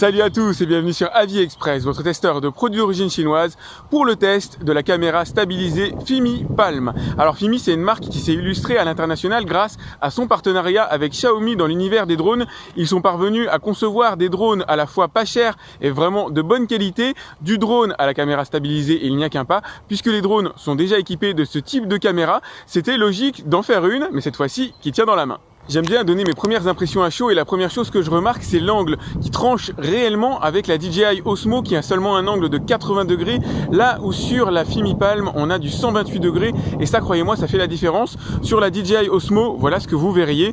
Salut à tous et bienvenue sur Avis Express, votre testeur de produits d'origine chinoise pour le test de la caméra stabilisée Fimi Palm. Alors Fimi, c'est une marque qui s'est illustrée à l'international grâce à son partenariat avec Xiaomi dans l'univers des drones. Ils sont parvenus à concevoir des drones à la fois pas chers et vraiment de bonne qualité. Du drone à la caméra stabilisée, il n'y a qu'un pas, puisque les drones sont déjà équipés de ce type de caméra. C'était logique d'en faire une, mais cette fois-ci qui tient dans la main. J'aime bien donner mes premières impressions à chaud et la première chose que je remarque, c'est l'angle qui tranche réellement avec la DJI Osmo qui a seulement un angle de 80 degrés, là où sur la Fimi Palm on a du 128 degrés et ça, croyez-moi, ça fait la différence. Sur la DJI Osmo, voilà ce que vous verriez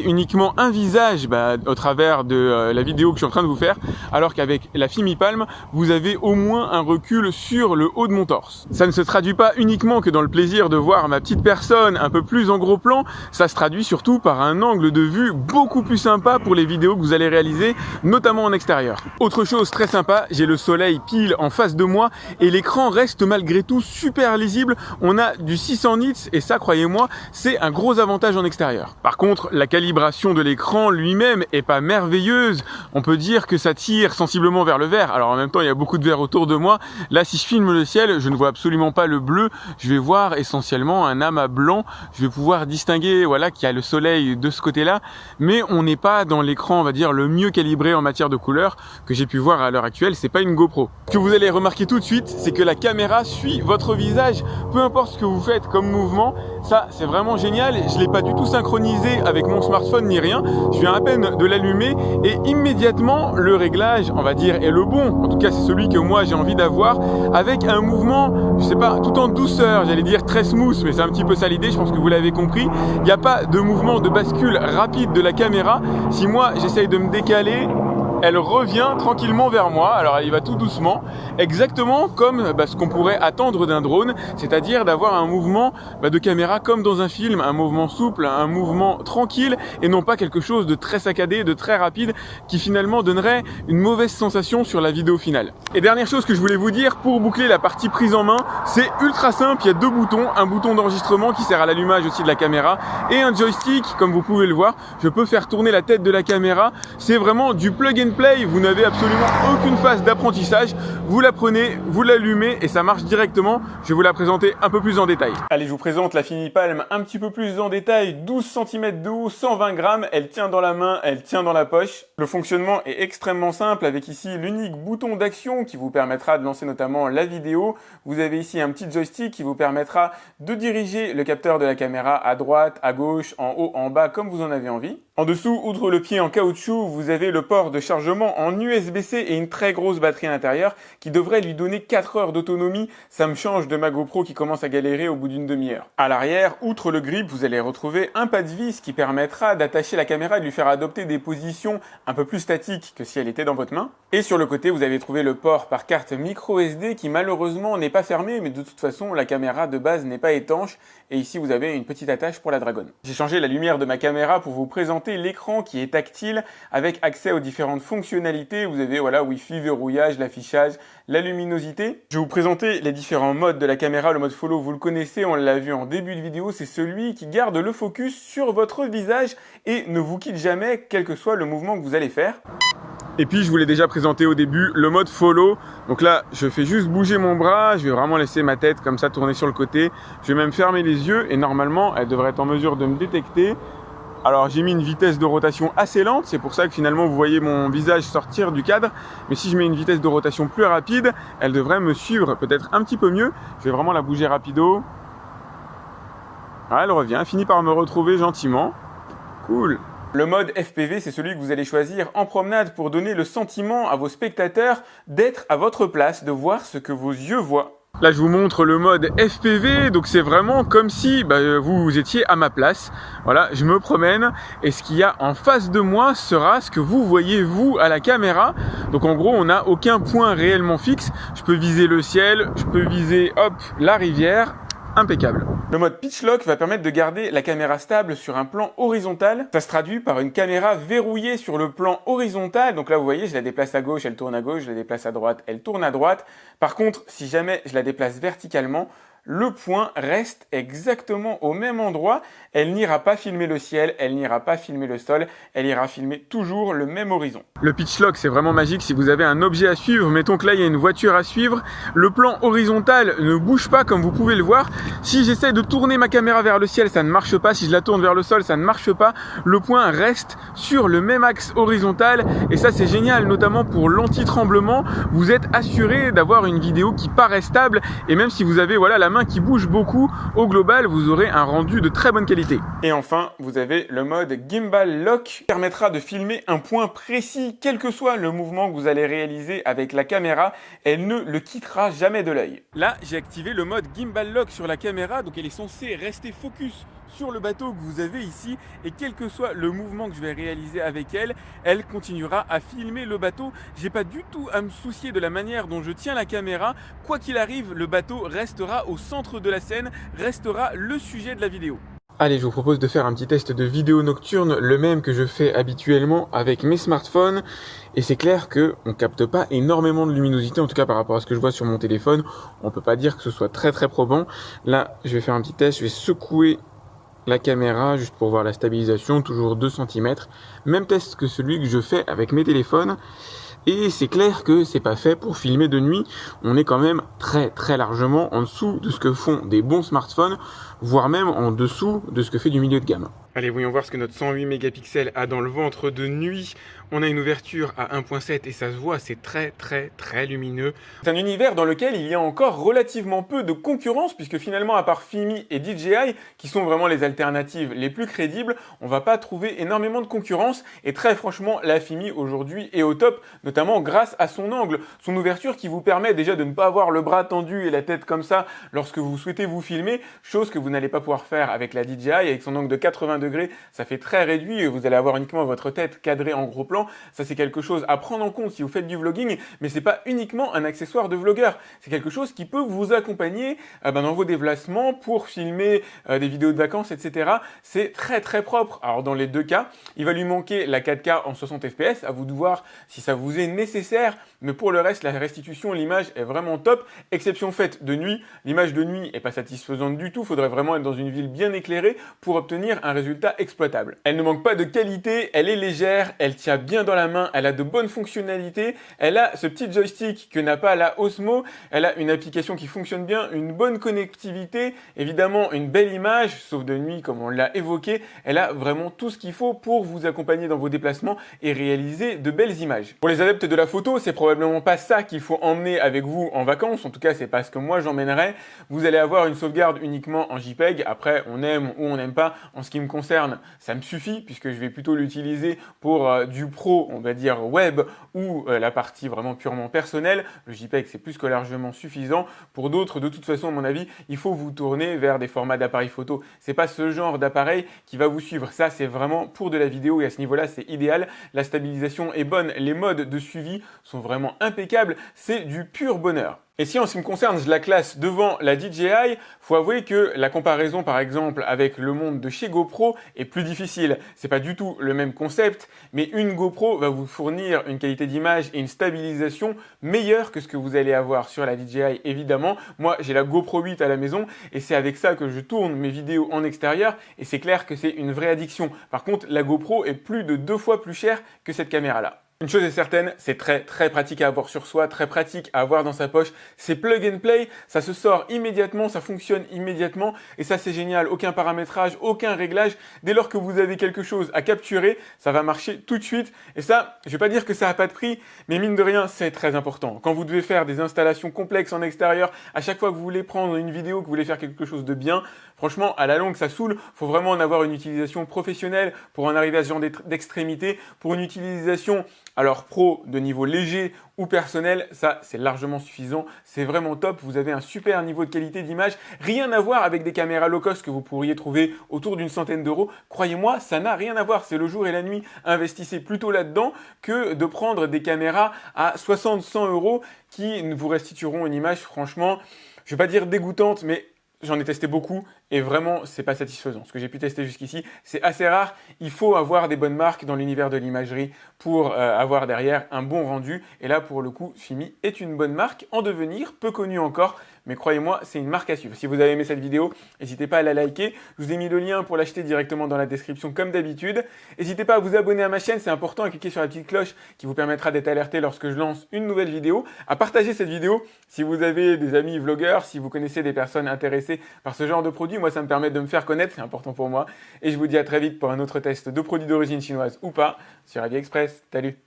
uniquement un visage au travers de la vidéo que je suis en train de vous faire, alors qu'avec la Fimi Palm vous avez au moins un recul sur le haut de mon torse. Ça ne se traduit pas uniquement que dans le plaisir de voir ma petite personne un peu plus en gros plan, ça se traduit surtout par un angle de vue beaucoup plus sympa pour les vidéos que vous allez réaliser, notamment en extérieur. Autre chose très sympa, j'ai le soleil pile en face de moi et l'écran reste malgré tout super lisible. On a du 600 nits et ça, croyez-moi, c'est un gros avantage en extérieur. Par contre, la calibration de l'écran lui-même est pas merveilleuse. On peut dire que ça tire sensiblement vers le vert. Alors en même temps, il y a beaucoup de vert autour de moi. Là, si je filme le ciel, je ne vois absolument pas le bleu. Je vais voir essentiellement un amas blanc. Je vais pouvoir distinguer, voilà, qu'il y a le soleil de ce côté-là, mais on n'est pas dans l'écran, on va dire, le mieux calibré en matière de couleur que j'ai pu voir à l'heure actuelle. C'est pas une GoPro. Ce que vous allez remarquer tout de suite, c'est que la caméra suit votre visage, peu importe ce que vous faites comme mouvement. Ça, c'est vraiment génial. Je l'ai pas du tout synchronisé avec mon smartphone ni rien. Je viens à peine de l'allumer et immédiatement le réglage, on va dire, est le bon. En tout cas, c'est celui que moi j'ai envie d'avoir, avec un mouvement, je sais pas, tout en douceur, j'allais dire très smooth, mais c'est un petit peu ça l'idée. Je pense que vous l'avez compris. Il n'y a pas de mouvement de bascule rapide de la caméra. Si moi j'essaye de me décaler, elle revient tranquillement vers moi. Alors elle y va tout doucement, exactement comme ce qu'on pourrait attendre d'un drone, c'est-à-dire d'avoir un mouvement de caméra comme dans un film, un mouvement souple, un mouvement tranquille et non pas quelque chose de très saccadé, de très rapide qui finalement donnerait une mauvaise sensation sur la vidéo finale. Et dernière chose que je voulais vous dire, pour boucler la partie prise en main, c'est ultra simple. Il y a deux boutons, un bouton d'enregistrement qui sert à l'allumage aussi de la caméra et un joystick, comme vous pouvez le voir. Je peux faire tourner la tête de la caméra. C'est vraiment du plug and play, vous n'avez absolument aucune phase d'apprentissage, vous la prenez, vous l'allumez et ça marche directement. Je vais vous la présenter un peu plus en détail. Allez, je vous présente la Fimi Palm un petit peu plus en détail. 12 cm de haut, 120 grammes, elle tient dans la main, elle tient dans la poche. Le fonctionnement est extrêmement simple avec ici l'unique bouton d'action qui vous permettra de lancer notamment la vidéo. Vous avez ici un petit joystick qui vous permettra de diriger le capteur de la caméra à droite, à gauche, en haut, en bas, comme vous en avez envie. En dessous, outre le pied en caoutchouc, vous avez le port de chargement en USB-C et une très grosse batterie à l'intérieur qui devrait lui donner 4 heures d'autonomie. Ça me change de ma GoPro qui commence à galérer au bout d'une demi-heure. À l'arrière, outre le grip, vous allez retrouver un pas de vis qui permettra d'attacher la caméra et de lui faire adopter des positions un peu plus statiques que si elle était dans votre main. Et sur le côté, vous avez trouvé le port par carte micro SD qui malheureusement n'est pas fermé, mais de toute façon, la caméra de base n'est pas étanche. Et ici, vous avez une petite attache pour la dragonne. J'ai changé la lumière de ma caméra pour vous présenter l'écran qui est tactile avec accès aux différentes fonctionnalités. Vous avez Wi-Fi, verrouillage, l'affichage, la luminosité. Je vais vous présenter les différents modes de la caméra. Le mode follow, vous le connaissez, on l'a vu en début de vidéo, c'est celui qui garde le focus sur votre visage et ne vous quitte jamais, quel que soit le mouvement que vous allez faire. Et puis je vous l'ai déjà présenté au début, le mode follow. Donc là, je fais juste bouger mon bras, je vais vraiment laisser ma tête comme ça tourner sur le côté. Je vais même fermer les yeux et normalement, elle devrait être en mesure de me détecter. Alors j'ai mis une vitesse de rotation assez lente, c'est pour ça que finalement vous voyez mon visage sortir du cadre. Mais si je mets une vitesse de rotation plus rapide, elle devrait me suivre peut-être un petit peu mieux. Je vais vraiment la bouger rapido. Ah, elle revient, elle finit par me retrouver gentiment. Cool. Le mode FPV, c'est celui que vous allez choisir en promenade pour donner le sentiment à vos spectateurs d'être à votre place, de voir ce que vos yeux voient. Là, je vous montre le mode FPV, donc c'est vraiment comme si vous étiez à ma place. Voilà, je me promène et ce qu'il y a en face de moi sera ce que vous voyez vous à la caméra. Donc en gros, on n'a aucun point réellement fixe. Je peux viser le ciel, je peux viser la rivière. Impeccable. Le mode pitch lock va permettre de garder la caméra stable sur un plan horizontal. Ça se traduit par une caméra verrouillée sur le plan horizontal. Donc là, vous voyez, je la déplace à gauche, elle tourne à gauche, je la déplace à droite, elle tourne à droite. Par contre, si jamais je la déplace verticalement, le point reste exactement au même endroit. Elle n'ira pas filmer le ciel, elle n'ira pas filmer le sol, elle ira filmer toujours le même horizon. Le pitch lock, c'est vraiment magique si vous avez un objet à suivre. Mettons que là, il y a une voiture à suivre. Le plan horizontal ne bouge pas comme vous pouvez le voir. Si j'essaie de tourner ma caméra vers le ciel, ça ne marche pas. Si je la tourne vers le sol, ça ne marche pas. Le point reste sur le même axe horizontal. Et ça, c'est génial, notamment pour l'anti-tremblement. Vous êtes assuré d'avoir une vidéo qui paraît stable. Et même si vous avez la main qui bouge beaucoup, au global, vous aurez un rendu de très bonne qualité. Et enfin, vous avez le mode Gimbal Lock qui permettra de filmer un point précis, quel que soit le mouvement que vous allez réaliser avec la caméra, elle ne le quittera jamais de l'œil. Là, j'ai activé le mode Gimbal Lock sur la caméra, donc elle est censée rester focus sur le bateau que vous avez ici, et quel que soit le mouvement que je vais réaliser avec elle, elle continuera à filmer le bateau. J'ai pas du tout à me soucier de la manière dont je tiens la caméra. Quoi qu'il arrive, le bateau restera au centre de la scène, restera le sujet de la vidéo. Allez, je vous propose de faire un petit test de vidéo nocturne, le même que je fais habituellement avec mes smartphones. Et c'est clair qu'on capte pas énormément de luminosité, en tout cas par rapport à ce que je vois sur mon téléphone. On peut pas dire que ce soit très très probant. Là, je vais faire un petit test, je vais secouer la caméra juste pour voir la stabilisation, toujours 2 cm. Même test que celui que je fais avec mes téléphones. Et c'est clair que c'est pas fait pour filmer de nuit. On est quand même très très largement en dessous de ce que font des bons smartphones, voire même en dessous de ce que fait du milieu de gamme. Allez, voyons voir ce que notre 108 mégapixels a dans le ventre de nuit. On a une ouverture à 1.7 et ça se voit, c'est très très très lumineux. C'est un univers dans lequel il y a encore relativement peu de concurrence, puisque finalement, à part Fimi et DJI, qui sont vraiment les alternatives les plus crédibles, on va pas trouver énormément de concurrence. Et très franchement, la Fimi aujourd'hui est au top, notamment grâce à son angle, son ouverture qui vous permet déjà de ne pas avoir le bras tendu et la tête comme ça lorsque vous souhaitez vous filmer, chose que vous n'allez pas pouvoir faire avec la DJI. Avec son angle de 80 degrés, ça fait très réduit et vous allez avoir uniquement votre tête cadrée en gros plan. Ça, c'est quelque chose à prendre en compte si vous faites du vlogging, mais c'est pas uniquement un accessoire de vlogueur. C'est quelque chose qui peut vous accompagner dans vos déplacements pour filmer des vidéos de vacances, etc. C'est très très propre. Alors dans les deux cas, il va lui manquer la 4K en 60 fps, à vous de voir si ça vous est nécessaire, mais pour le reste, la restitution, l'image est vraiment top. Exception faite de nuit, l'image de nuit est pas satisfaisante du tout. Faudrait vraiment être dans une ville bien éclairée pour obtenir un résultat exploitable. Elle ne manque pas de qualité, elle est légère, elle tient bien dans la main, elle a de bonnes fonctionnalités, elle a ce petit joystick que n'a pas la Osmo, elle a une application qui fonctionne bien, une bonne connectivité, évidemment une belle image, sauf de nuit comme on l'a évoqué, elle a vraiment tout ce qu'il faut pour vous accompagner dans vos déplacements et réaliser de belles images. Pour les adeptes de la photo, c'est probablement pas ça qu'il faut emmener avec vous en vacances, en tout cas c'est pas ce que moi j'emmènerais. Vous allez avoir une sauvegarde uniquement en JPEG, après on aime ou on n'aime pas, en ce qui me concerne ça me suffit puisque je vais plutôt l'utiliser pour du pro, on va dire web, ou la partie vraiment purement personnelle. Le JPEG c'est plus que largement suffisant. Pour d'autres, de toute façon à mon avis, il faut vous tourner vers des formats d'appareils photo. C'est pas ce genre d'appareil qui va vous suivre, ça c'est vraiment pour de la vidéo et à ce niveau-là c'est idéal. La stabilisation est bonne, les modes de suivi sont vraiment impeccables, c'est du pur bonheur. Et si en ce qui me concerne, je la classe devant la DJI, faut avouer que la comparaison par exemple avec le monde de chez GoPro est plus difficile. C'est pas du tout le même concept, mais une GoPro va vous fournir une qualité d'image et une stabilisation meilleure que ce que vous allez avoir sur la DJI évidemment. Moi, j'ai la GoPro 8 à la maison et c'est avec ça que je tourne mes vidéos en extérieur et c'est clair que c'est une vraie addiction. Par contre, la GoPro est plus de 2 fois plus chère que cette caméra-là. Une chose est certaine, c'est très très pratique à avoir sur soi, très pratique à avoir dans sa poche. C'est plug and play, ça se sort immédiatement, ça fonctionne immédiatement et ça c'est génial. Aucun paramétrage, aucun réglage. Dès lors que vous avez quelque chose à capturer, ça va marcher tout de suite. Et ça, je vais pas dire que ça n'a pas de prix, mais mine de rien, c'est très important. Quand vous devez faire des installations complexes en extérieur, à chaque fois que vous voulez prendre une vidéo, que vous voulez faire quelque chose de bien, franchement, à la longue, ça saoule. Faut vraiment en avoir une utilisation professionnelle pour en arriver à ce genre d'extrémité. Pour une utilisation alors pro de niveau léger ou personnel, ça c'est largement suffisant, c'est vraiment top, vous avez un super niveau de qualité d'image, rien à voir avec des caméras low cost que vous pourriez trouver autour d'une centaine d'euros. Croyez-moi, ça n'a rien à voir, c'est le jour et la nuit, investissez plutôt là-dedans que de prendre des caméras à 60-100 euros qui vous restitueront une image franchement, je vais pas dire dégoûtante, mais j'en ai testé beaucoup et vraiment, c'est pas satisfaisant. Ce que j'ai pu tester jusqu'ici, c'est assez rare. Il faut avoir des bonnes marques dans l'univers de l'imagerie pour avoir derrière un bon rendu. Et là, pour le coup, Fimi est une bonne marque en devenir, peu connue encore, mais croyez-moi, c'est une marque à suivre. Si vous avez aimé cette vidéo, n'hésitez pas à la liker. Je vous ai mis le lien pour l'acheter directement dans la description comme d'habitude. N'hésitez pas à vous abonner à ma chaîne, c'est important, à cliquer sur la petite cloche qui vous permettra d'être alerté lorsque je lance une nouvelle vidéo. À partager cette vidéo si vous avez des amis vlogueurs, si vous connaissez des personnes intéressées par ce genre de produit. Moi, ça me permet de me faire connaître, c'est important pour moi. Et je vous dis à très vite pour un autre test de produits d'origine chinoise ou pas sur AliExpress. Salut!